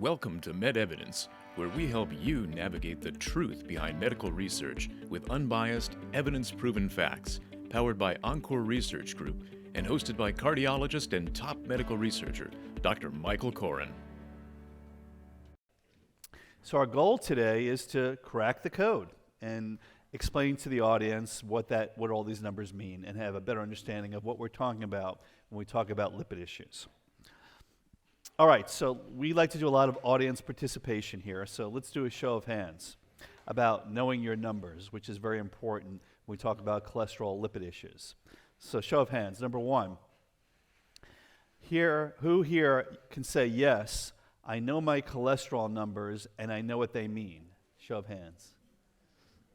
Welcome to MedEvidence, where we help you navigate the truth behind medical research with unbiased, evidence-proven facts, powered by Encore Research Group and hosted by cardiologist and top medical researcher, Dr. Michael Koren. So our goal today is to crack the code and explain to the audience what all these numbers mean and have a better understanding of what we're talking about when we talk about lipid issues. All right, so we like to do a lot of audience participation here, so let's do a show of hands about knowing your numbers, which is very important when we talk about cholesterol lipid issues. So show of hands. Number one, who here can say, yes, I know my cholesterol numbers and I know what they mean? Show of hands.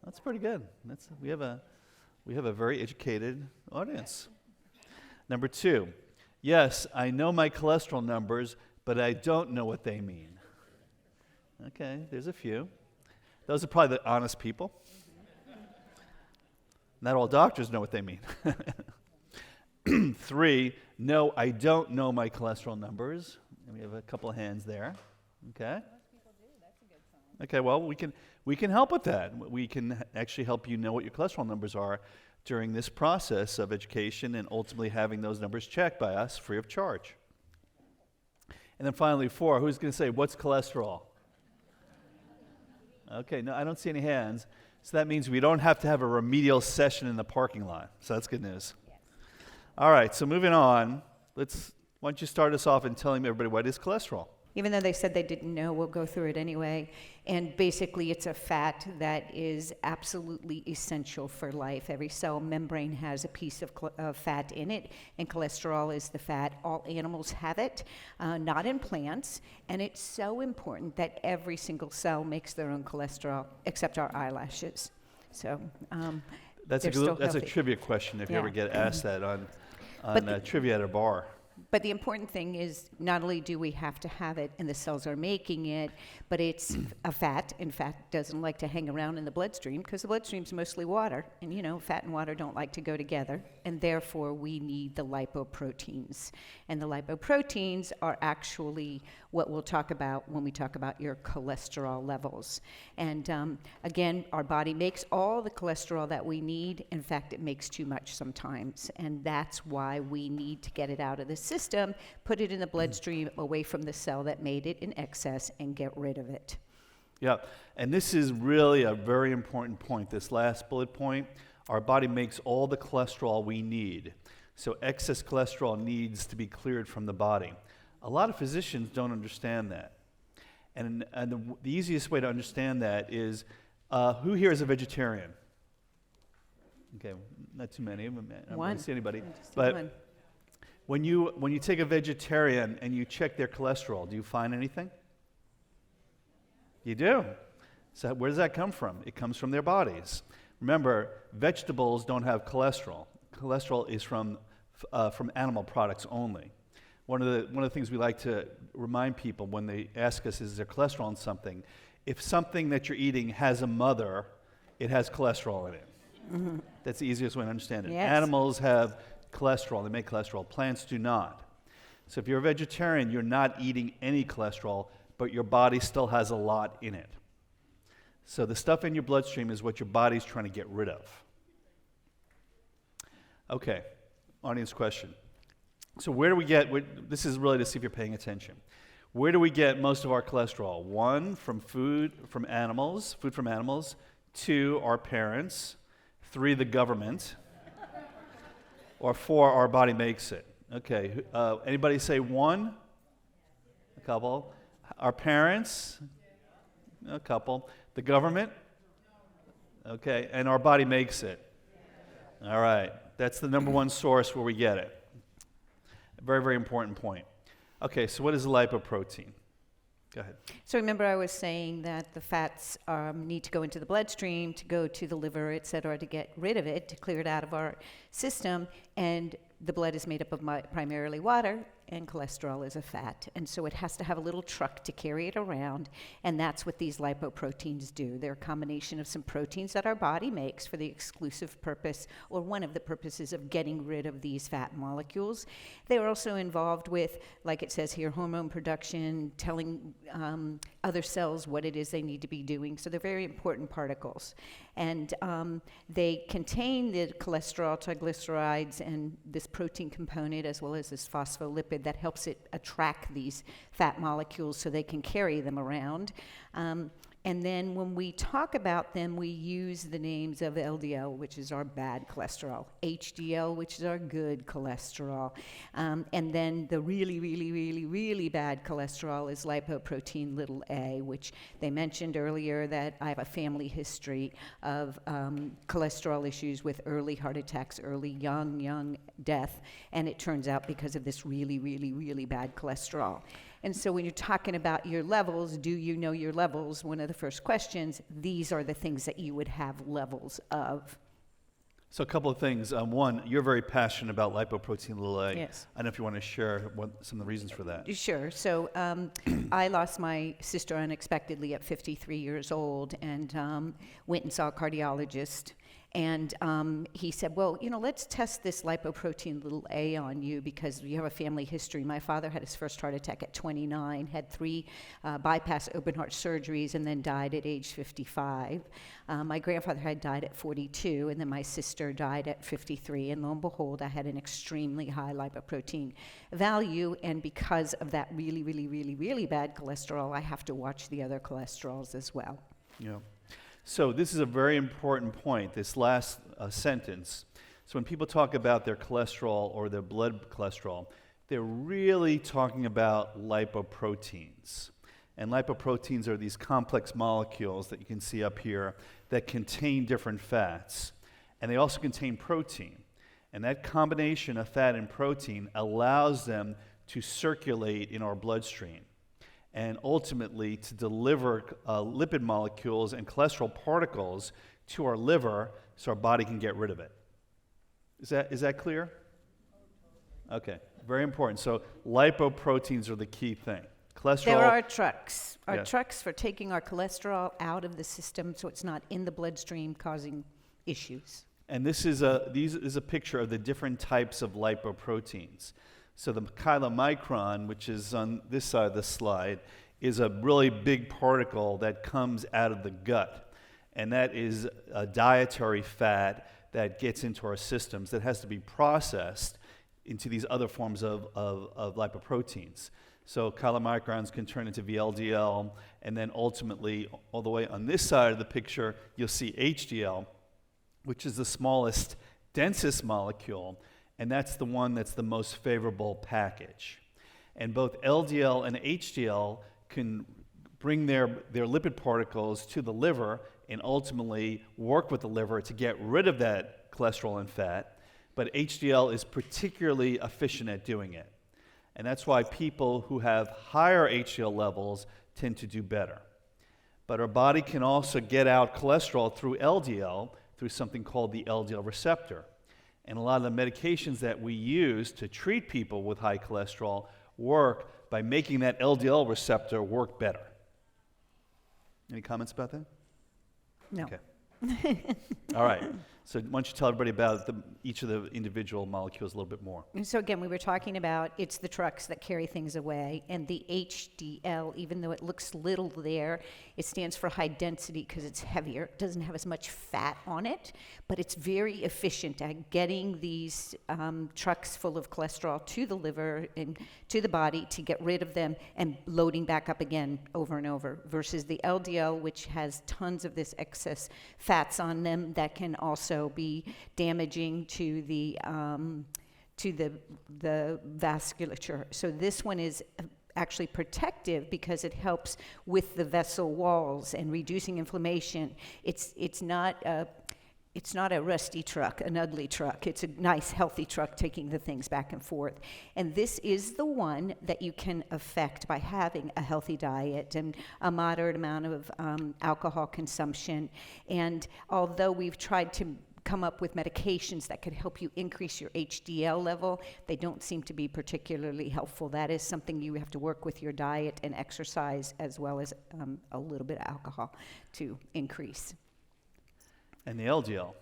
That's pretty good. We have a very educated audience. Number two, yes, I know my cholesterol numbers, but I don't know what they mean. Okay, there's a few. Those are probably the honest people. Not all doctors know what they mean. 3, no, I don't know my cholesterol numbers. And we have a couple of hands there. Okay. Most people do. That's a good sign. Okay, well, we can help with that. We can actually help you know what your cholesterol numbers are during this process of education and ultimately having those numbers checked by us free of charge. And then finally, 4, who's going to say, what's cholesterol? Okay, no, I don't see any hands. So that means we don't have to have a remedial session in the parking lot. So that's good news. Yes. All right, so moving on, why don't you start us off in telling everybody what is cholesterol? Even though they said they didn't know, we'll go through it anyway. And basically, it's a fat that is absolutely essential for life. Every cell membrane has a piece of fat in it, and cholesterol is the fat. All animals have it, not in plants. And it's so important that every single cell makes their own cholesterol, except our eyelashes. So That's a trivia question if you ever get asked that on trivia at a bar. But the important thing is not only do we have to have it and the cells are making it, but it's a fat, and fat doesn't like to hang around in the bloodstream because the bloodstream's mostly water, and you know, fat and water don't like to go together, and therefore we need the lipoproteins. And the lipoproteins are actually what we'll talk about when we talk about your cholesterol levels. And again, our body makes all the cholesterol that we need. In fact, it makes too much sometimes, and that's why we need to get it out of the system, put it in the bloodstream away from the cell that made it in excess, and get rid of it. Yeah, and this is really a very important point, this last bullet point. Our body makes all the cholesterol we need. So excess cholesterol needs to be cleared from the body. A lot of physicians don't understand that. And the easiest way to understand that is, who here is a vegetarian? Okay, not too many. I don't see anybody. But when you take a vegetarian and you check their cholesterol, do you find anything? You do. So where does that come from? It comes from their bodies. Remember, vegetables don't have cholesterol. Cholesterol is from animal products only. One of the things we like to remind people when they ask us, is there cholesterol in something? If something that you're eating has a mother, it has cholesterol in it. Mm-hmm. That's the easiest way to understand it. Yes. Animals have cholesterol. They make cholesterol. Plants do not. So if you're a vegetarian, you're not eating any cholesterol, but your body still has a lot in it. So the stuff in your bloodstream is what your body's trying to get rid of. Okay, audience question. So where do we get, this is really to see if you're paying attention. Where do we get most of our cholesterol? 1, from food from animals. 2, our parents. 3, the government. Or 4, our body makes it. Okay, anybody say 1? A couple. Our parents? A couple. The government? Okay, and our body makes it. All right, that's the number one source where we get it. A very, very important point. Okay, so what is a lipoprotein? Go ahead. So remember I was saying that the fats need to go into the bloodstream, to go to the liver, et cetera, to get rid of it, to clear it out of our system, and the blood is made up of primarily water. and cholesterol is a fat. And so it has to have a little truck to carry it around, and that's what these lipoproteins do. They're a combination of some proteins that our body makes for the exclusive purpose, or one of the purposes of getting rid of these fat molecules. They're also involved with, like it says here, hormone production, telling other cells what it is they need to be doing. So they're very important particles. And they contain the cholesterol, triglycerides, and this protein component, as well as this phospholipid that helps it attract these fat molecules so they can carry them around. And then when we talk about them, we use the names of LDL, which is our bad cholesterol, HDL, which is our good cholesterol, and then the really, really, really, really bad cholesterol is lipoprotein little a, which they mentioned earlier that I have a family history of cholesterol issues with early heart attacks, early young death, and it turns out because of this really, really, really bad cholesterol. And so when you're talking about your levels, do you know your levels? One of the first questions, these are the things that you would have levels of. So a couple of things. One, you're very passionate about lipoprotein little a. Yes. I don't know if you want to share some of the reasons for that. Sure. So I lost my sister unexpectedly at 53 years old, and went and saw a cardiologist. And he said, well, let's test this lipoprotein little a on you because you have a family history. My father had his first heart attack at 29, had 3 bypass open heart surgeries, and then died at age 55. My grandfather had died at 42, and then my sister died at 53. And lo and behold, I had an extremely high lipoprotein value. And because of that really, really, really, really bad cholesterol, I have to watch the other cholesterols as well. Yeah. So this is a very important point, this last sentence. So when people talk about their cholesterol or their blood cholesterol, they're really talking about lipoproteins. And lipoproteins are these complex molecules that you can see up here that contain different fats. And they also contain protein. And that combination of fat and protein allows them to circulate in our bloodstream, and ultimately to deliver lipid molecules and cholesterol particles to our liver so our body can get rid of it. Is that clear? Okay, very important. So lipoproteins are the key thing. Cholesterol. There are trucks. Our Yes. trucks for taking our cholesterol out of the system so it's not in the bloodstream causing issues. And this is a picture of the different types of lipoproteins. So the chylomicron, which is on this side of the slide, is a really big particle that comes out of the gut. And that is a dietary fat that gets into our systems that has to be processed into these other forms of lipoproteins. So chylomicrons can turn into VLDL, and then ultimately, all the way on this side of the picture, you'll see HDL, which is the smallest, densest molecule, and that's the one that's the most favorable package. And both LDL and HDL can bring their lipid particles to the liver and ultimately work with the liver to get rid of that cholesterol and fat, but HDL is particularly efficient at doing it. And that's why people who have higher HDL levels tend to do better. But our body can also get out cholesterol through LDL, through something called the LDL receptor. And a lot of the medications that we use to treat people with high cholesterol work by making that LDL receptor work better. Any comments about that? No. Okay. All right. So why don't you tell everybody about each of the individual molecules a little bit more? And so again, we were talking about it's the trucks that carry things away, and the HDL, even though it looks little there, it stands for high density because it's heavier. It doesn't have as much fat on it, but it's very efficient at getting these trucks full of cholesterol to the liver and to the body to get rid of them and loading back up again over and over, versus the LDL, which has tons of this excess fats on them that can also be damaging to the vasculature. So this one is actually protective because it helps with the vessel walls and reducing inflammation. It's not a rusty truck, an ugly truck. It's a nice, healthy truck taking the things back and forth. And this is the one that you can affect by having a healthy diet and a moderate amount of alcohol consumption. And although we've tried to come up with medications that could help you increase your HDL level. They don't seem to be particularly helpful. That is something you have to work with your diet and exercise, as well as a little bit of alcohol to increase. And the LDL.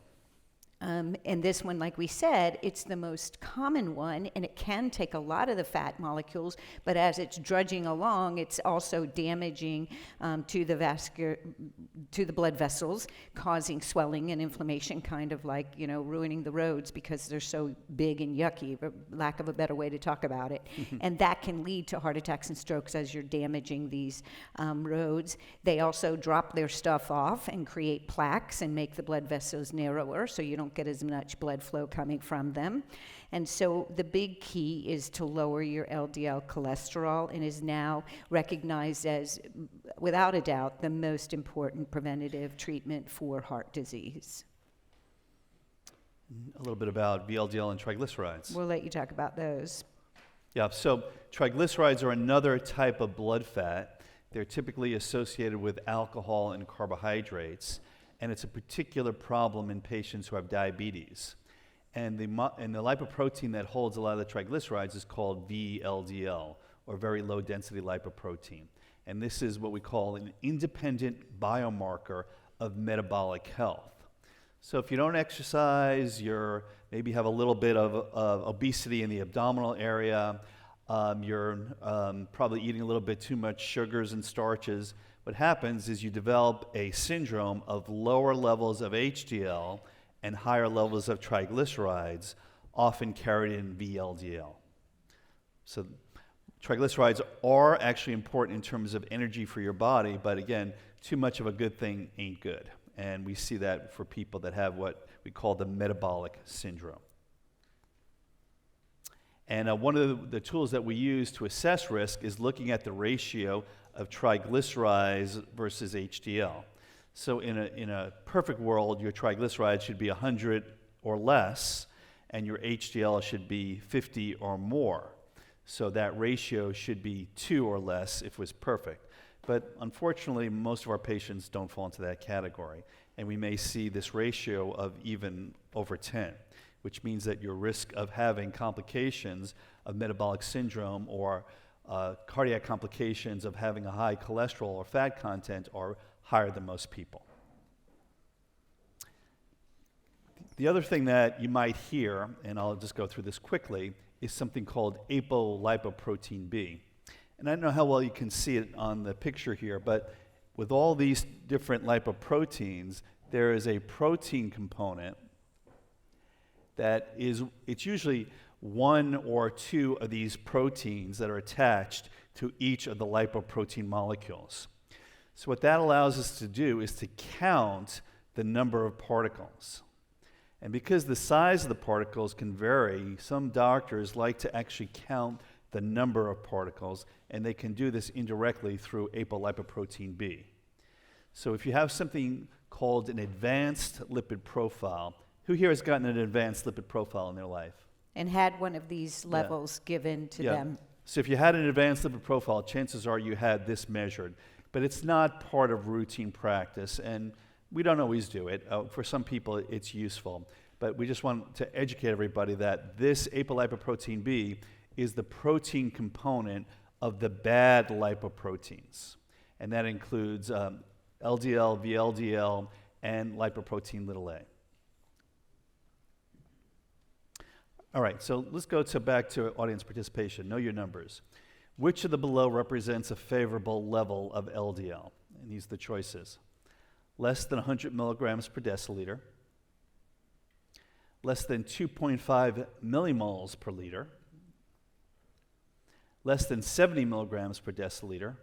And this one, like we said, it's the most common one, and it can take a lot of the fat molecules, but as it's drudging along, it's also damaging to the blood vessels, causing swelling and inflammation, kind of like, ruining the roads because they're so big and yucky, for lack of a better way to talk about it. And that can lead to heart attacks and strokes as you're damaging these roads. They also drop their stuff off and create plaques and make the blood vessels narrower, so you don't get as much blood flow coming from them. And so the big key is to lower your LDL cholesterol, and is now recognized as, without a doubt, the most important preventative treatment for heart disease. A little bit about VLDL and triglycerides. We'll let you talk about those. Yeah, so triglycerides are another type of blood fat. They're typically associated with alcohol and carbohydrates, and it's a particular problem in patients who have diabetes. And the lipoprotein that holds a lot of the triglycerides is called VLDL, or very low density lipoprotein. And this is what we call an independent biomarker of metabolic health. So if you don't exercise, maybe have a little bit of obesity in the abdominal area, you're probably eating a little bit too much sugars and starches, what happens is you develop a syndrome of lower levels of HDL and higher levels of triglycerides, often carried in VLDL. So triglycerides are actually important in terms of energy for your body, but again, too much of a good thing ain't good. And we see that for people that have what we call the metabolic syndrome. And one of the tools that we use to assess risk is looking at the ratio of triglycerides versus HDL. So in a perfect world, your triglycerides should be 100 or less, and your HDL should be 50 or more. So that ratio should be 2 or less if it was perfect. But unfortunately, most of our patients don't fall into that category, and we may see this ratio of even over 10, which means that your risk of having complications of metabolic syndrome or cardiac complications of having a high cholesterol or fat content are higher than most people. The other thing that you might hear, and I'll just go through this quickly, is something called apolipoprotein B. And I don't know how well you can see it on the picture here, but with all these different lipoproteins, there is a protein component that it's usually one or two of these proteins that are attached to each of the lipoprotein molecules. So what that allows us to do is to count the number of particles. And because the size of the particles can vary, some doctors like to actually count the number of particles, and they can do this indirectly through apolipoprotein B. So if you have something called an advanced lipid profile, who here has gotten an advanced lipid profile in their life? And had one of these levels given to them. So if you had an advanced lipid profile, chances are you had this measured. But it's not part of routine practice, and we don't always do it. For some people, it's useful. But we just want to educate everybody that this apolipoprotein B is the protein component of the bad lipoproteins. And that includes LDL, VLDL, and lipoprotein little a. All right, so let's go back to audience participation. Know your numbers. Which of the below represents a favorable level of LDL? And these are the choices. Less than 100 milligrams per deciliter, less than 2.5 millimoles per liter, less than 70 milligrams per deciliter,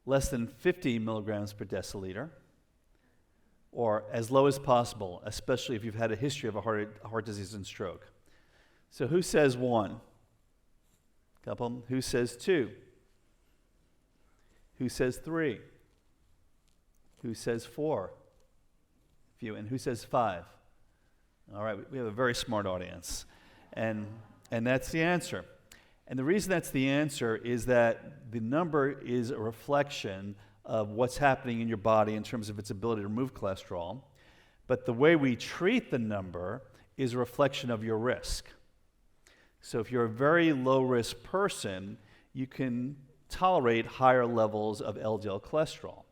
less than 50 milligrams per deciliter, or as low as possible, especially if you've had a history of a heart disease and stroke. So who says 1? Couple. Who says 2? Who says 3? Who says 4? Few. And who says 5? All right, we have a very smart audience. And that's the answer. And the reason that's the answer is that the number is a reflection of what's happening in your body in terms of its ability to remove cholesterol. But the way we treat the number is a reflection of your risk. So if you're a very low-risk person, you can tolerate higher levels of LDL cholesterol.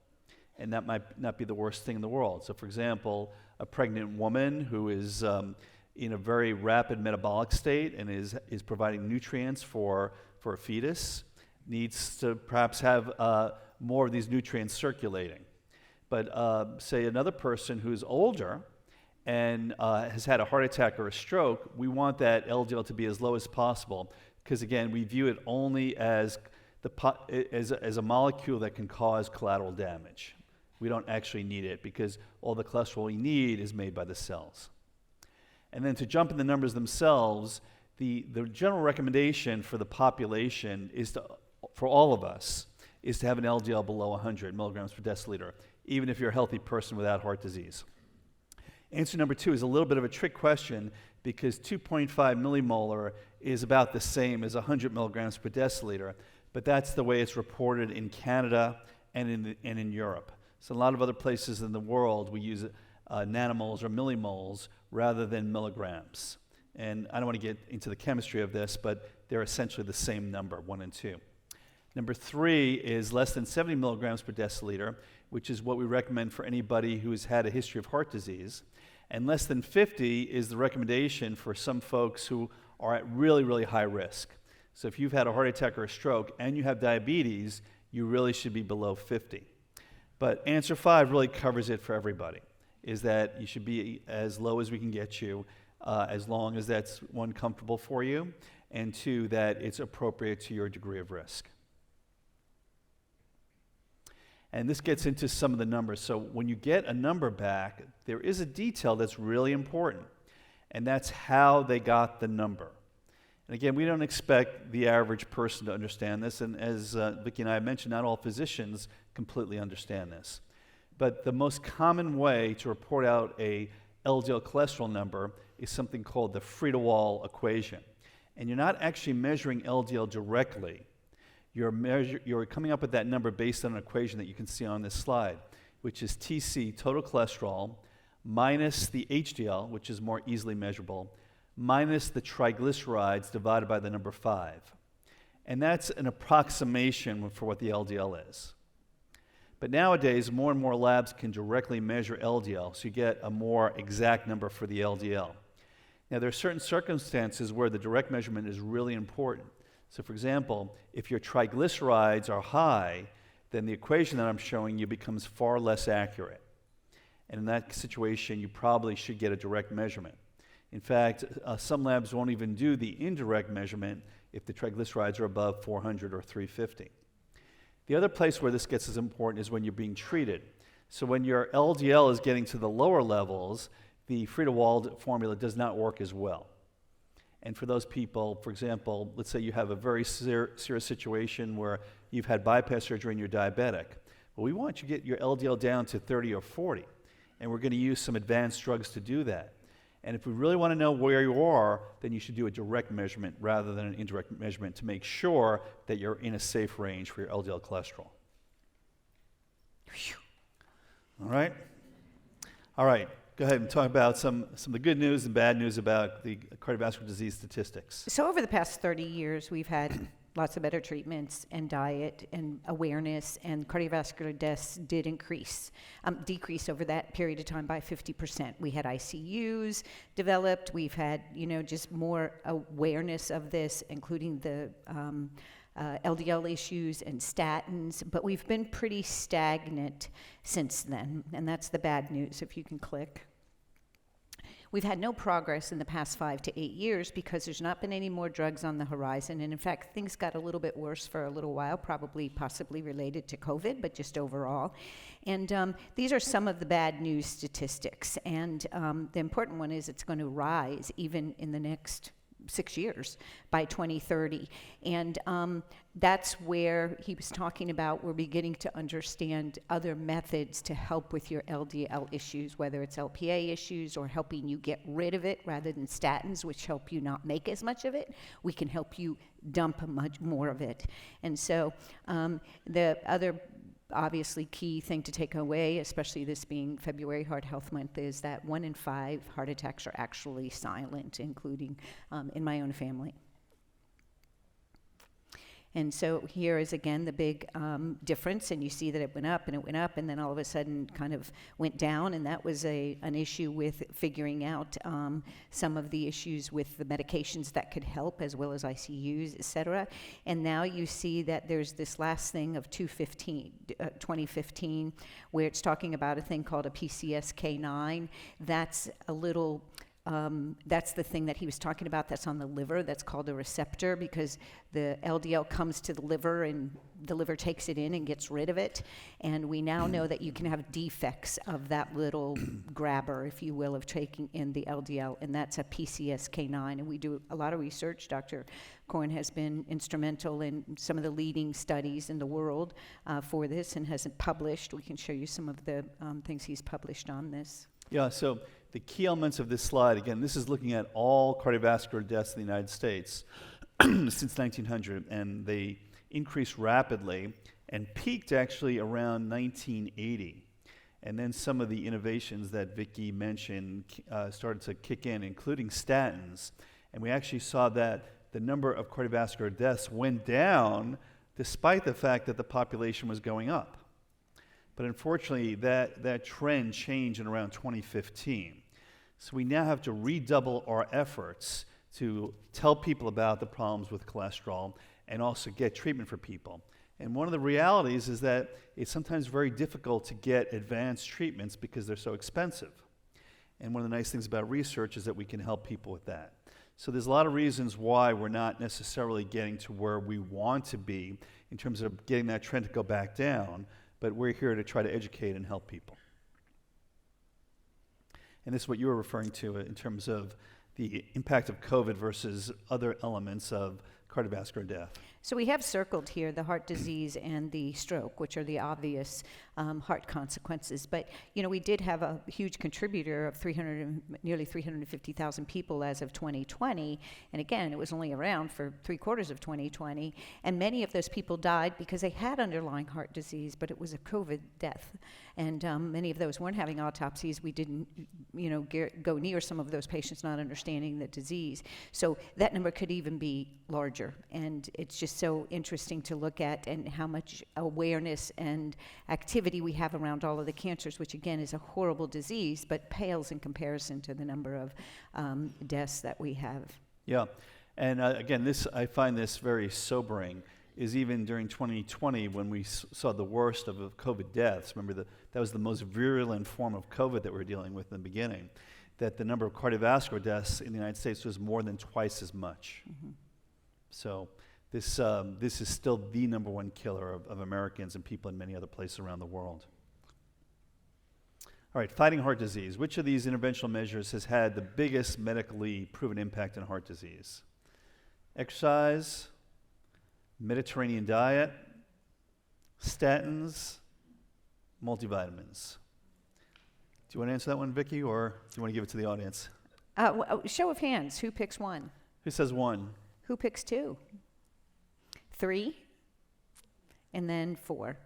And that might not be the worst thing in the world. So for example, a pregnant woman who is in a very rapid metabolic state and is providing nutrients for a fetus needs to perhaps have more of these nutrients circulating. But say another person who's older and has had a heart attack or a stroke, we want that LDL to be as low as possible because, again, we view it only as a molecule that can cause collateral damage. We don't actually need it because all the cholesterol we need is made by the cells. And then to jump in the numbers themselves, the general recommendation for the population is for all of us is to have an LDL below 100 milligrams per deciliter, even if you're a healthy person without heart disease. Answer number 2 is a little bit of a trick question because 2.5 millimolar is about the same as 100 milligrams per deciliter, but that's the way it's reported in Canada and in Europe. So a lot of other places in the world, we use nanomoles or millimoles rather than milligrams. And I don't want to get into the chemistry of this, but they're essentially the same number, 1 and 2. Number 3 is less than 70 milligrams per deciliter, which is what we recommend for anybody who has had a history of heart disease. And less than 50 is the recommendation for some folks who are at really, really high risk. So if you've had a heart attack or a stroke and you have diabetes, you really should be below 50. But answer 5 really covers it for everybody, is that you should be as low as we can get you, as long as that's, 1, comfortable for you, and 2, that it's appropriate to your degree of risk. And this gets into some of the numbers. So when you get a number back, there is a detail that's really important, and that's how they got the number. And again, we don't expect the average person to understand this, and as Vicki and I mentioned, not all physicians completely understand this. But the most common way to report out a LDL cholesterol number is something called the Friedewald equation. And you're not actually measuring LDL directly. You're coming up with that number based on an equation that you can see on this slide, which is TC, total cholesterol, minus the HDL, which is more easily measurable, minus the triglycerides divided by the number 5. And that's an approximation for what the LDL is. But nowadays, more and more labs can directly measure LDL, so you get a more exact number for the LDL. Now, there are certain circumstances where the direct measurement is really important. So, for example, if your triglycerides are high, then the equation that I'm showing you becomes far less accurate. And in that situation, you probably should get a direct measurement. In fact, some labs won't even do the indirect measurement if the triglycerides are above 400 or 350. The other place where this gets as important is when you're being treated. So when your LDL is getting to the lower levels, the Friedewald formula does not work as well. And for those people, for example, let's say you have a very serious situation where you've had bypass surgery and you're diabetic. Well, we want you to get your LDL down to 30 or 40, and we're going to use some advanced drugs to do that. And if we really want to know where you are, then you should do a direct measurement rather than an indirect measurement to make sure that you're in a safe range for your LDL cholesterol. All right? All right. Go ahead and talk about some of the good news and bad news about the cardiovascular disease statistics. So over the past 30 years, we've had lots of better treatments and diet and awareness, and cardiovascular deaths did decrease over that period of time by 50%. We had ICUs developed. We've had, just more awareness of this, including the LDL issues and statins, but we've been pretty stagnant since then, and that's the bad news, if you can click. We've had no progress in the past 5 to 8 years because there's not been any more drugs on the horizon, and in fact, things got a little bit worse for a little while, possibly related to COVID, but just overall. And these are some of the bad news statistics, and the important one is it's going to rise even in the next 6 years by 2030. And that's where he was talking about we're beginning to understand other methods to help with your LDL issues, whether it's LPA issues or helping you get rid of it rather than statins, which help you not make as much of it. We can help you dump much more of it. And so the other obviously key thing to take away, especially this being February Heart Health Month, is that 1 in 5 heart attacks are actually silent, including in my own family. And so here is again the big difference, and you see that it went up and it went up, and then all of a sudden kind of went down, and that was an issue with figuring out some of the issues with the medications that could help, as well as ICUs, et cetera. And now you see that there's this last thing of 2015, where it's talking about a thing called a PCSK9. That's a little... that's the thing that he was talking about that's on the liver, that's called a receptor, because the LDL comes to the liver and the liver takes it in and gets rid of it. And we now know that you can have defects of that little grabber, if you will, of taking in the LDL, and that's a PCSK9. And we do a lot of research. Dr. Koren has been instrumental in some of the leading studies in the world for this and has published. We can show you some of the things he's published on this. Yeah, so the key elements of this slide, again, this is looking at all cardiovascular deaths in the United States since 1900, and they increased rapidly and peaked actually around 1980. And then some of the innovations that Vicki mentioned started to kick in, including statins. And we actually saw that the number of cardiovascular deaths went down despite the fact that the population was going up. But unfortunately, that trend changed in around 2015. So we now have to redouble our efforts to tell people about the problems with cholesterol and also get treatment for people. And one of the realities is that it's sometimes very difficult to get advanced treatments because they're so expensive. And one of the nice things about research is that we can help people with that. So there's a lot of reasons why we're not necessarily getting to where we want to be in terms of getting that trend to go back down, but we're here to try to educate and help people. And this is what you were referring to in terms of the impact of COVID versus other elements of cardiovascular death. So we have circled here the heart disease and the stroke, which are the obvious heart consequences. But, you know, we did have a huge contributor of nearly 350,000 people as of 2020. And again, it was only around for 3/4 of 2020. And many of those people died because they had underlying heart disease, but it was a COVID death. And many of those weren't having autopsies. We didn't, go near some of those patients not understanding the disease. So that number could even be larger. And it's just so interesting to look at and how much awareness and activity we have around all of the cancers, which again is a horrible disease, but pales in comparison to the number of deaths that we have. Yeah, and again, I find this very sobering, is even during 2020 when we saw the worst of COVID deaths, remember that was the most virulent form of COVID that we were dealing with in the beginning, that the number of cardiovascular deaths in the United States was more than twice as much. Mm-hmm. So this is still the number one killer of Americans and people in many other places around the world. All right, fighting heart disease. Which of these interventional measures has had the biggest medically proven impact on heart disease? Exercise, Mediterranean diet, statins, multivitamins. Do you want to answer that one, Vicki, or do you want to give it to the audience? Show of hands. Who picks one? Who says one? Who picks two? 3? And then 4.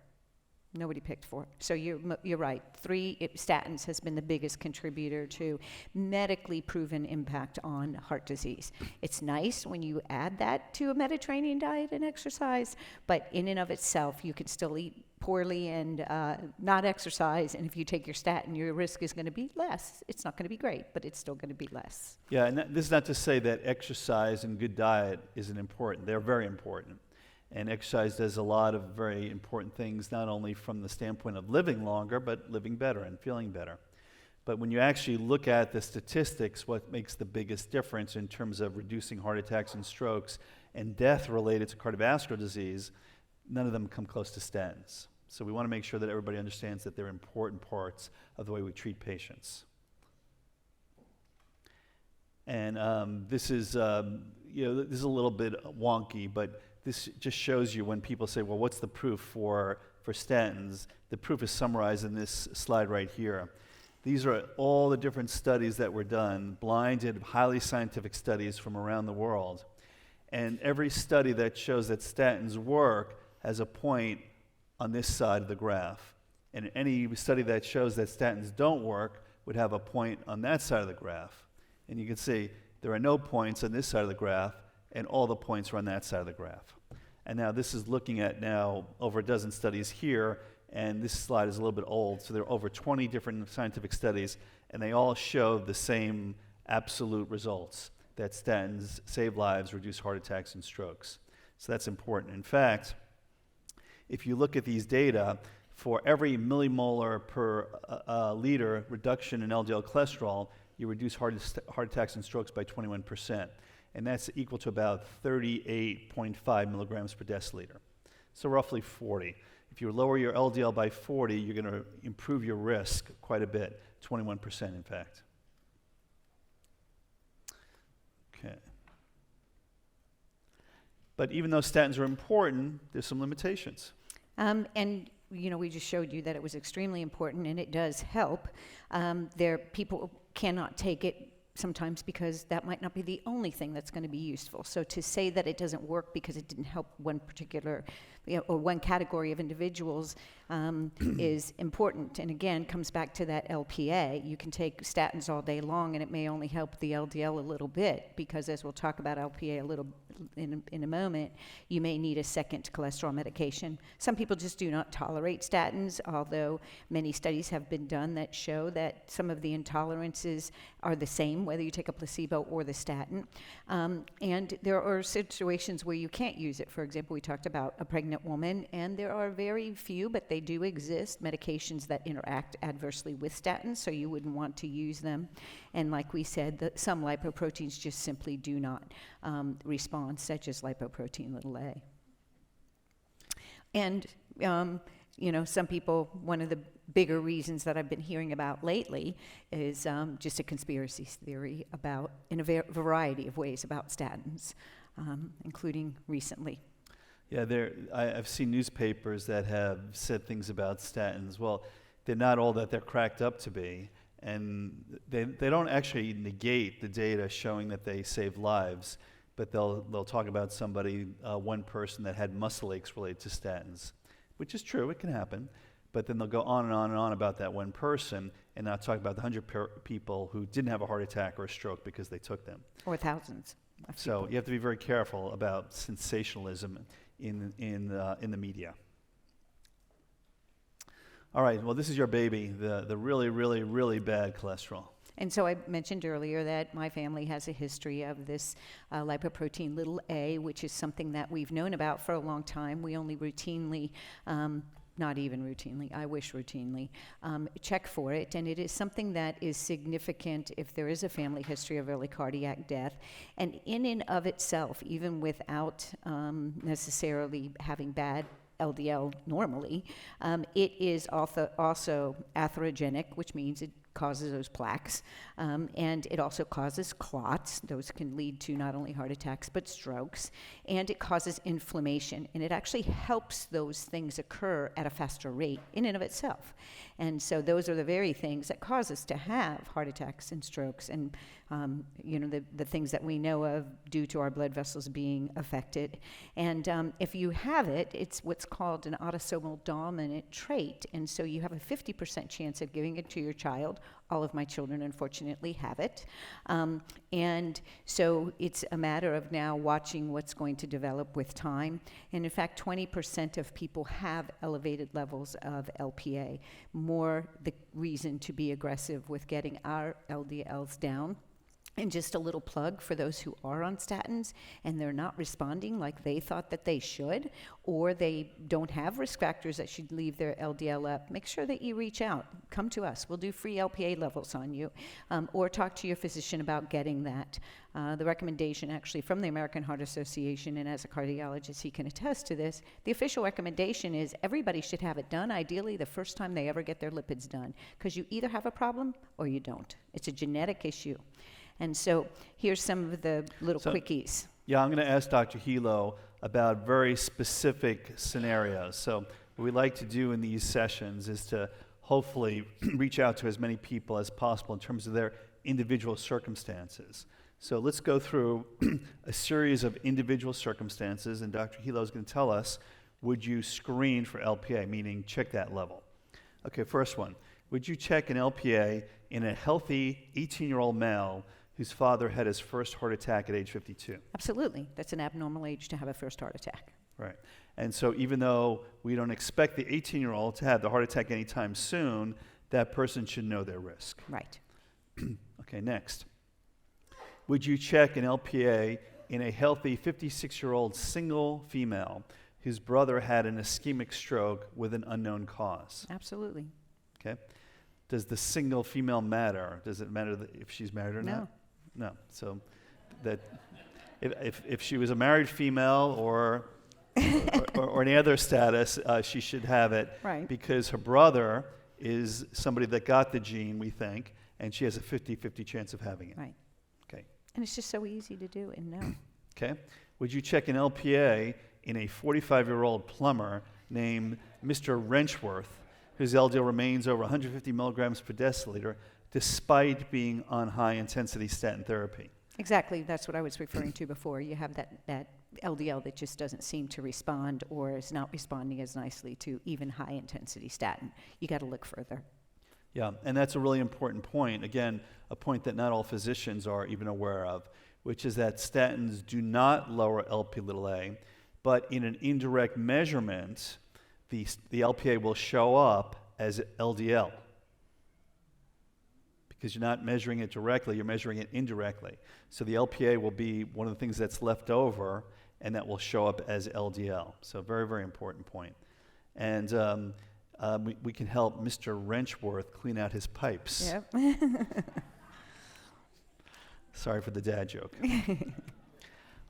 Nobody picked 4. So you're right. 3, statins has been the biggest contributor to medically proven impact on heart disease. It's nice when you add that to a Mediterranean diet and exercise, but in and of itself, you can still eat poorly and not exercise, and if you take your statin, your risk is going to be less. It's not going to be great, but it's still going to be less. Yeah, and this is not to say that exercise and good diet isn't important. They're very important. And exercise does a lot of very important things, not only from the standpoint of living longer, but living better and feeling better. But when you actually look at the statistics, what makes the biggest difference in terms of reducing heart attacks and strokes and death related to cardiovascular disease, none of them come close to statins. So we want to make sure that everybody understands that they're important parts of the way we treat patients. And this is, this is a little bit wonky, but this just shows you when people say, well, what's the proof for statins? The proof is summarized in this slide right here. These are all the different studies that were done, blinded, highly scientific studies from around the world. And every study that shows that statins work has a point on this side of the graph. And any study that shows that statins don't work would have a point on that side of the graph. And you can see there are no points on this side of the graph, and all the points are on that side of the graph. And now this is looking at now over a dozen studies here, and this slide is a little bit old, so there are over 20 different scientific studies, and they all show the same absolute results, that statins save lives, reduce heart attacks and strokes. So that's important. In fact, if you look at these data, for every millimolar per liter reduction in LDL cholesterol, you reduce heart attacks and strokes by 21%. And that's equal to about 38.5 milligrams per deciliter. So roughly 40. If you lower your LDL by 40, you're going to improve your risk quite a bit, 21% in fact. Okay. But even though statins are important, there's some limitations. And we just showed you that it was extremely important, and it does help. People cannot take it sometimes because that might not be the only thing that's going to be useful. So to say that it doesn't work because it didn't help one particular or one category of individuals is important. And again, comes back to that LPA. You can take statins all day long, and it may only help the LDL a little bit, because as we'll talk about LPA a little in a moment, you may need a second cholesterol medication. Some people just do not tolerate statins, although many studies have been done that show that some of the intolerances are the same, whether you take a placebo or the statin. And there are situations where you can't use it. For example, we talked about a pregnant woman, and there are very few, but they do exist, medications that interact adversely with statins, so you wouldn't want to use them. And like we said, some lipoproteins just simply do not respond, such as lipoprotein a. And some people, one of the bigger reasons that I've been hearing about lately is just a conspiracy theory in a variety of ways about statins, including recently. Yeah, I've seen newspapers that have said things about statins. Well, they're not all that they're cracked up to be, and they don't actually negate the data showing that they save lives, but they'll talk about somebody, one person that had muscle aches related to statins, which is true, it can happen, but then they'll go on and on and on about that one person and not talk about the 100 people who didn't have a heart attack or a stroke because they took them. Or thousands. So you have to be very careful about sensationalism in the media. All right, well, this is your baby, the really, really, really bad cholesterol. And so I mentioned earlier that my family has a history of this lipoprotein a, which is something that we've known about for a long time. We only routinely, not even routinely, I wish routinely, check for it. And it is something that is significant if there is a family history of early cardiac death. And in and of itself, even without necessarily having bad LDL normally, it is also atherogenic, which means it causes those plaques, and it also causes clots. Those can lead to not only heart attacks but strokes, and it causes inflammation, and it actually helps those things occur at a faster rate in and of itself. And so those are the very things that cause us to have heart attacks and strokes, and the things that we know of due to our blood vessels being affected. And if you have it, it's what's called an autosomal dominant trait, and so you have a 50% chance of giving it to your child. All of my children, unfortunately, have it. And so it's a matter of now watching what's going to develop with time. And in fact, 20% of people have elevated levels of LPA. More the reason to be aggressive with getting our LDLs down. And just a little plug for those who are on statins and they're not responding like they thought that they should, or they don't have risk factors that should leave their LDL up, make sure that you reach out. Come to us. We'll do free LPA levels on you, or talk to your physician about getting that. The recommendation actually from the American Heart Association, and as a cardiologist he can attest to this, the official recommendation is everybody should have it done, ideally the first time they ever get their lipids done, because you either have a problem or you don't. It's a genetic issue. And so here's some of the little quickies. Yeah, I'm going to ask Dr. Helow about very specific scenarios. So what we like to do in these sessions is to hopefully reach out to as many people as possible in terms of their individual circumstances. So let's go through a series of individual circumstances, and Dr. Helow is going to tell us would you screen for LPA, meaning check that level? Okay, first one. Would you check an LPA in a healthy 18-year-old male whose father had his first heart attack at age 52? Absolutely. That's an abnormal age to have a first heart attack. Right. And so even though we don't expect the 18-year-old to have the heart attack anytime soon, that person should know their risk. Right. Okay, next. Would you check an LPA in a healthy 56-year-old single female whose brother had an ischemic stroke with an unknown cause? Absolutely. Okay. Does the single female matter? Does it matter if she's married or not? No. So that if she was a married female or any other status, she should have it. Right. Because her brother is somebody that got the gene, we think, and she has a 50-50 chance of having it. Right. Okay. And it's just so easy to do and know. Okay. Would you check an LPA in a 45-year-old plumber named Mr. Wrenchworth, whose LDL remains over 150 milligrams per deciliter, despite being on high-intensity statin therapy? Exactly. That's what I was referring to before. You have that LDL that just doesn't seem to respond or is not responding as nicely to even high-intensity statin. You got to look further. Yeah, and that's a really important point. Again, a point that not all physicians are even aware of, which is that statins do not lower Lp(a), but in an indirect measurement, the LPA will show up as LDL. Because you're not measuring it directly, you're measuring it indirectly. So the LPA will be one of the things that's left over, and that will show up as LDL. So very, very important point. And we can help Mr. Wrenchworth clean out his pipes. Yep. Sorry for the dad joke.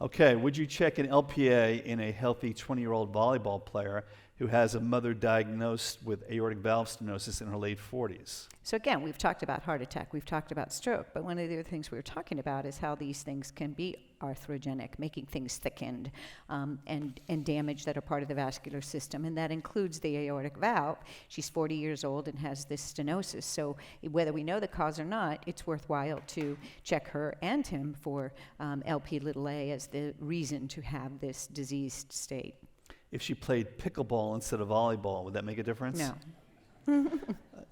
Okay, would you check an LPA in a healthy 20-year-old volleyball player who has a mother diagnosed with aortic valve stenosis in her late 40s? So again, we've talked about heart attack, we've talked about stroke, but one of the other things we were talking about is how these things can be arthrogenic, making things thickened and damage that are part of the vascular system, and that includes the aortic valve. She's 40 years old and has this stenosis, so whether we know the cause or not, it's worthwhile to check her and him for Lp(a) as the reason to have this diseased state. If she played pickleball instead of volleyball, would that make a difference? No.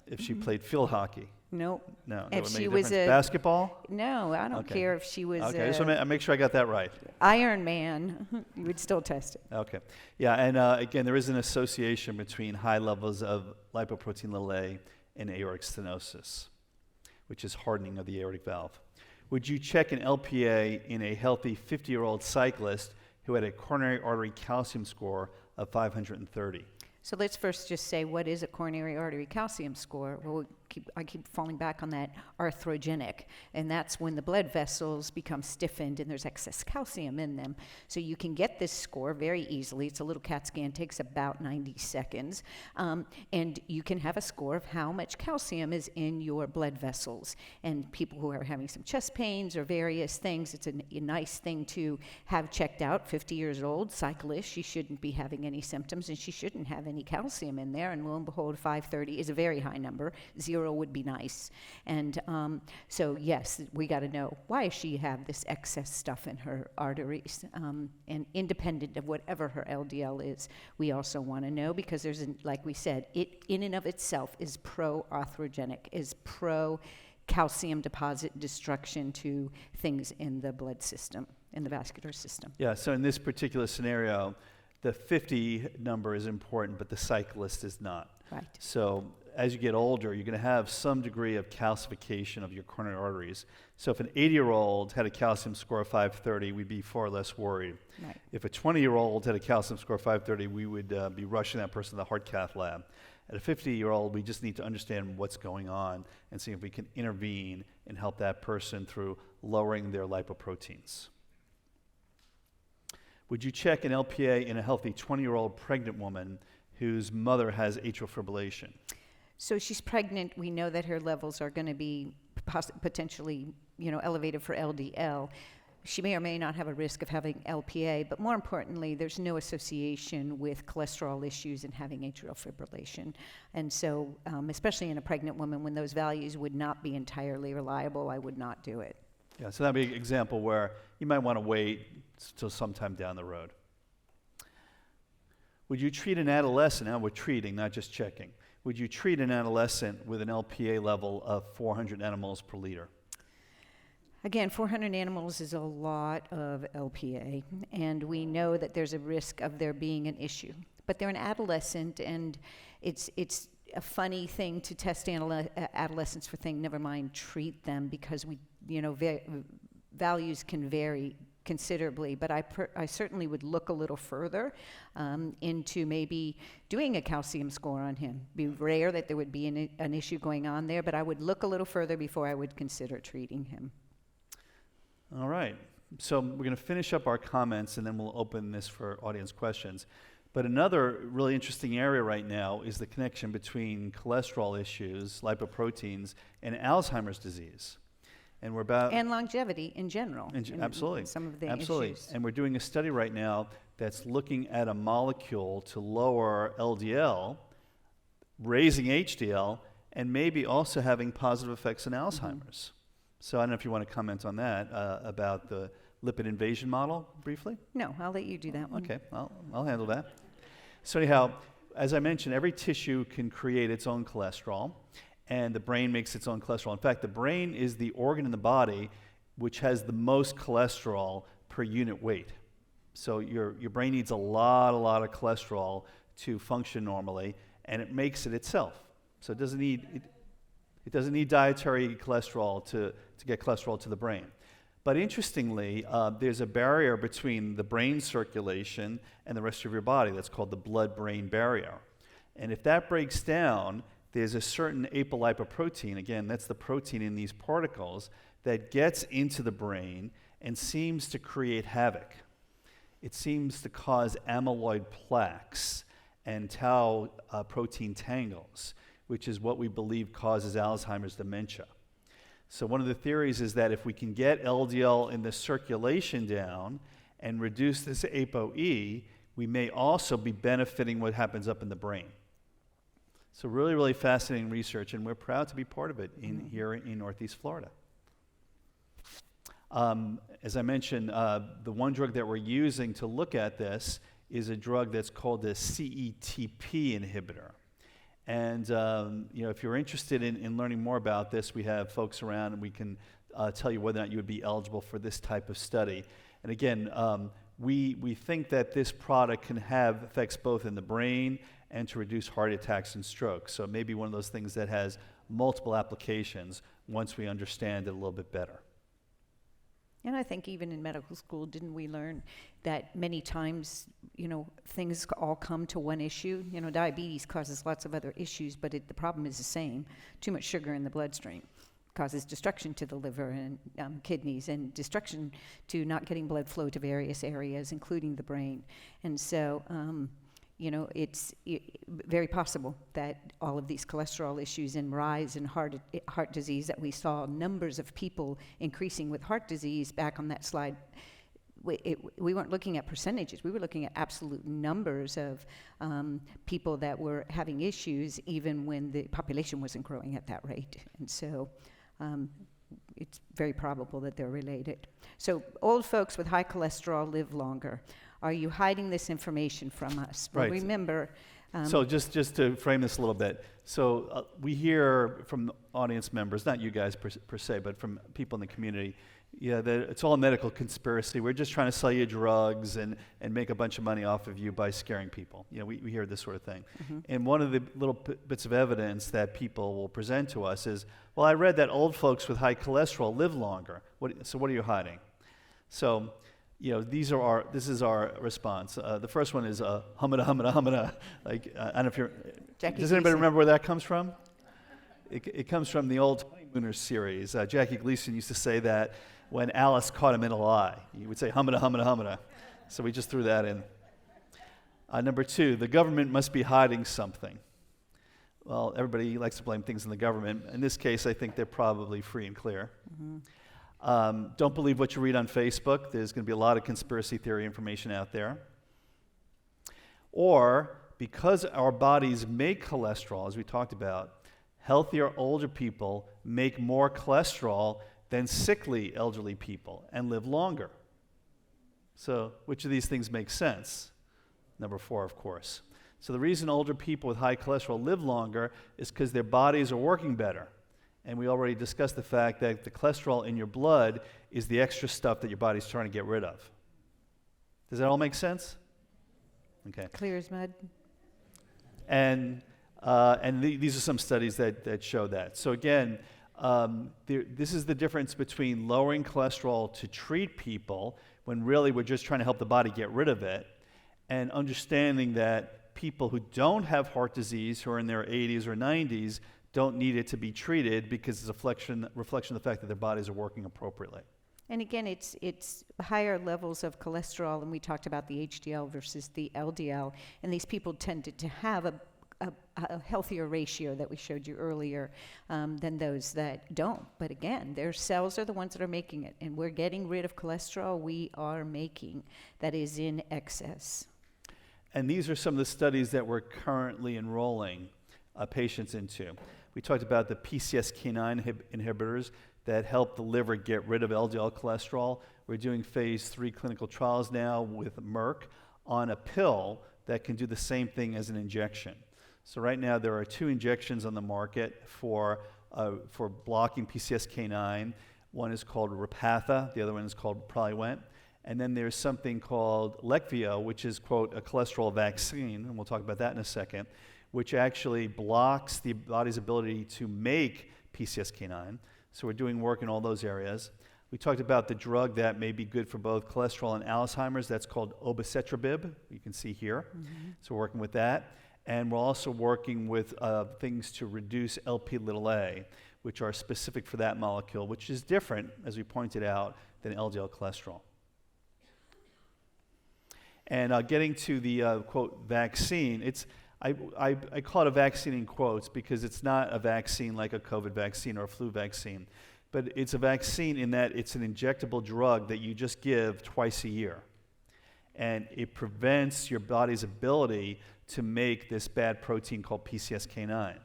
If she played field hockey? Nope. No. If That would she make a was difference. Basketball? No, I don't Okay. care if she was Okay, just want to make sure I got that right. Iron Man. You would still test it. Okay. Yeah, and again, there is an association between high levels of lipoprotein(a) and aortic stenosis, which is hardening of the aortic valve. Would you check an LPA in a healthy 50-year-old cyclist who had a coronary artery calcium score of 530? So let's first just say, what is a coronary artery calcium score? Well, I keep falling back on that arthrogenic, and that's when the blood vessels become stiffened and there's excess calcium in them. So you can get this score very easily. It's a little CAT scan, takes about 90 seconds, and you can have a score of how much calcium is in your blood vessels. And people who are having some chest pains or various things, it's a nice thing to have checked out. 50 years old, cyclist, she shouldn't be having any symptoms, and she shouldn't have any calcium in there, and lo and behold, 530 is a very high number. 0 would be nice. And so yes, we got to know, why does she have this excess stuff in her arteries? And independent of whatever her LDL is, we also want to know, because there's, like we said, it in and of itself is pro-arthrogenic, is pro-calcium deposit destruction to things in the blood system, in the vascular system. Yeah, so in this particular scenario, the 50 number is important, but the cyclist is not. Right. So as you get older, you're going to have some degree of calcification of your coronary arteries. So if an 80-year-old had a calcium score of 530, we'd be far less worried. Right. If a 20-year-old had a calcium score of 530, we would be rushing that person to the heart cath lab. At a 50-year-old, we just need to understand what's going on and see if we can intervene and help that person through lowering their lipoproteins. Would you check an LPA in a healthy 20-year-old pregnant woman whose mother has atrial fibrillation? So she's pregnant. We know that her levels are going to be potentially, elevated for LDL. She may or may not have a risk of having LPA, but more importantly, there's no association with cholesterol issues in having atrial fibrillation. And so, especially in a pregnant woman, when those values would not be entirely reliable, I would not do it. Yeah, so that'd be an example where you might want to wait till sometime down the road. Would you treat an adolescent, now we're treating, not just checking, would you treat an adolescent with an LPA level of 400 nanomoles per liter? Again, 400 nanomoles is a lot of LPA, and we know that there's a risk of there being an issue. But they're an adolescent, and it's a funny thing to test adolescents for things, never mind treat them, because values can vary considerably. But I certainly would look a little further into maybe doing a calcium score on him. Be rare that there would be an issue going on there, but I would look a little further before I would consider treating him. All right. So we're going to finish up our comments, and then we'll open this for audience questions. But another really interesting area right now is the connection between cholesterol issues, lipoproteins, and Alzheimer's disease. And we're about... And longevity in general. Absolutely. Some of the absolutely. issues. And we're doing a study right now that's looking at a molecule to lower LDL, raising HDL, and maybe also having positive effects in Alzheimer's. So I don't know if you want to comment on that, about the lipid invasion model briefly? No, I'll let you do that one. Okay, I'll handle that. So anyhow, as I mentioned, every tissue can create its own cholesterol, and the brain makes its own cholesterol. In fact, the brain is the organ in the body which has the most cholesterol per unit weight. So your brain needs a lot of cholesterol to function normally, and it makes it itself. So it doesn't need dietary cholesterol to get cholesterol to the brain. But interestingly, there's a barrier between the brain circulation and the rest of your body that's called the blood-brain barrier. And if that breaks down, there's a certain apolipoprotein, again, that's the protein in these particles, that gets into the brain and seems to create havoc. It seems to cause amyloid plaques and tau protein tangles, which is what we believe causes Alzheimer's dementia. So one of the theories is that if we can get LDL in the circulation down and reduce this ApoE, we may also be benefiting what happens up in the brain. So really fascinating research, and we're proud to be part of it here in Northeast Florida. As I mentioned, the one drug that we're using to look at this is a drug that's called a CETP inhibitor. And if you're interested in learning more about this, we have folks around, and we can tell you whether or not you would be eligible for this type of study. And again, we think that this product can have effects both in the brain and to reduce heart attacks and strokes. So it may be one of those things that has multiple applications once we understand it a little bit better. And I think even in medical school, didn't we learn that many times, things all come to one issue? Diabetes causes lots of other issues, but the problem is the same. Too much sugar in the bloodstream causes destruction to the liver and kidneys, and destruction to not getting blood flow to various areas, including the brain. And so, it's very possible that all of these cholesterol issues and rise in heart disease that we saw numbers of people increasing with heart disease back on that slide, we weren't looking at percentages. We were looking at absolute numbers of people that were having issues even when the population wasn't growing at that rate. And so it's very probable that they're related. So old folks with high cholesterol live longer. Are you hiding this information from us? Well, right. Remember... so just to frame this a little bit, so we hear from audience members, not you guys per se, but from people in the community, that it's all a medical conspiracy. We're just trying to sell you drugs and make a bunch of money off of you by scaring people. We hear this sort of thing. Mm-hmm. And one of the little bits of evidence that people will present to us is, well, I read that old folks with high cholesterol live longer. So what are you hiding? So... this is our response. The first one is humada. Like, I don't know if you're... Does anybody remember where that comes from? It comes from the old Honeymooners series. Jackie Gleason used to say that when Alice caught him in a lie. He would say humada. So we just threw that in. Number 2, the government must be hiding something. Well, everybody likes to blame things in the government. In this case, I think they're probably free and clear. Mm-hmm. Don't believe what you read on Facebook. There's going to be a lot of conspiracy theory information out there. Or, because our bodies make cholesterol, as we talked about, healthier older people make more cholesterol than sickly elderly people and live longer. So, which of these things makes sense? number 4, of course. So the reason older people with high cholesterol live longer is because their bodies are working better. And we already discussed the fact that the cholesterol in your blood is the extra stuff that your body's trying to get rid of. Does that all make sense? Okay. Clear as mud. And these are some studies that show that. So again, this is the difference between lowering cholesterol to treat people, when really we're just trying to help the body get rid of it, and understanding that people who don't have heart disease, who are in their 80s or 90s, don't need it to be treated because it's a reflection of the fact that their bodies are working appropriately. And again, it's higher levels of cholesterol, and we talked about the HDL versus the LDL, and these people tended to have a healthier ratio that we showed you earlier than those that don't. But again, their cells are the ones that are making it, and we're getting rid of cholesterol we are making that is in excess. And these are some of the studies that we're currently enrolling patients into. We talked about the PCSK9 inhibitors that help the liver get rid of LDL cholesterol. We're doing phase 3 clinical trials now with Merck on a pill that can do the same thing as an injection. So right now there are 2 injections on the market for blocking PCSK9. One is called Repatha, the other one is called Praluent. And then there's something called Leqvio, which is, quote, a cholesterol vaccine, and we'll talk about that in a second, which actually blocks the body's ability to make PCSK9. So we're doing work in all those areas. We talked about the drug that may be good for both cholesterol and Alzheimer's. That's called obicetrapib, you can see here. Mm-hmm. So we're working with that. And we're also working with things to reduce Lp(a), which are specific for that molecule, which is different, as we pointed out, than LDL cholesterol. And getting to the, quote, vaccine, I call it a vaccine in quotes because it's not a vaccine like a COVID vaccine or a flu vaccine, but it's a vaccine in that it's an injectable drug that you just give twice a year. And it prevents your body's ability to make this bad protein called PCSK9.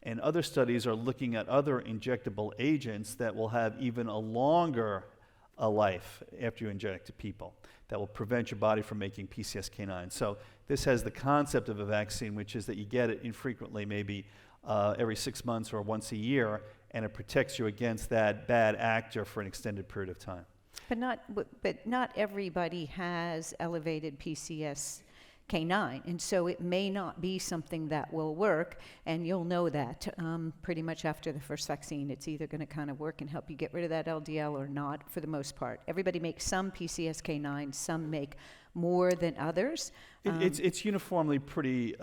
And other studies are looking at other injectable agents that will have even a longer life after you inject to people, that will prevent your body from making PCSK9. So this has the concept of a vaccine, which is that you get it infrequently, maybe every 6 months or once a year, and it protects you against that bad actor for an extended period of time. But not everybody has elevated PCSK9, and so it may not be something that will work, and you'll know that pretty much after the first vaccine. It's either going to kind of work and help you get rid of that LDL or not, for the most part. Everybody makes some PCSK9, some make more than others. It's uniformly pretty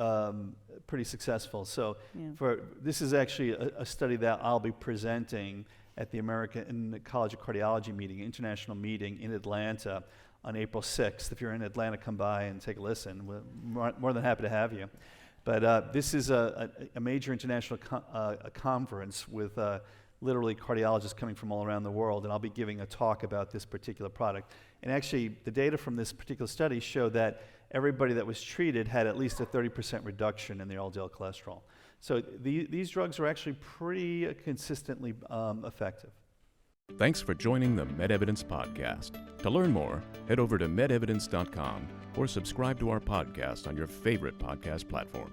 successful. So this is actually a study that I'll be presenting at the American College of Cardiology meeting, international meeting in Atlanta on April 6th. If you're in Atlanta, come by and take a listen. We're more than happy to have you. But this is a major international conference with literally cardiologists coming from all around the world, and I'll be giving a talk about this particular product. And actually, the data from this particular study show that everybody that was treated had at least a 30% reduction in their LDL cholesterol. So these drugs are actually pretty consistently effective. Thanks for joining the MedEvidence Podcast. To learn more, head over to medevidence.com or subscribe to our podcast on your favorite podcast platform.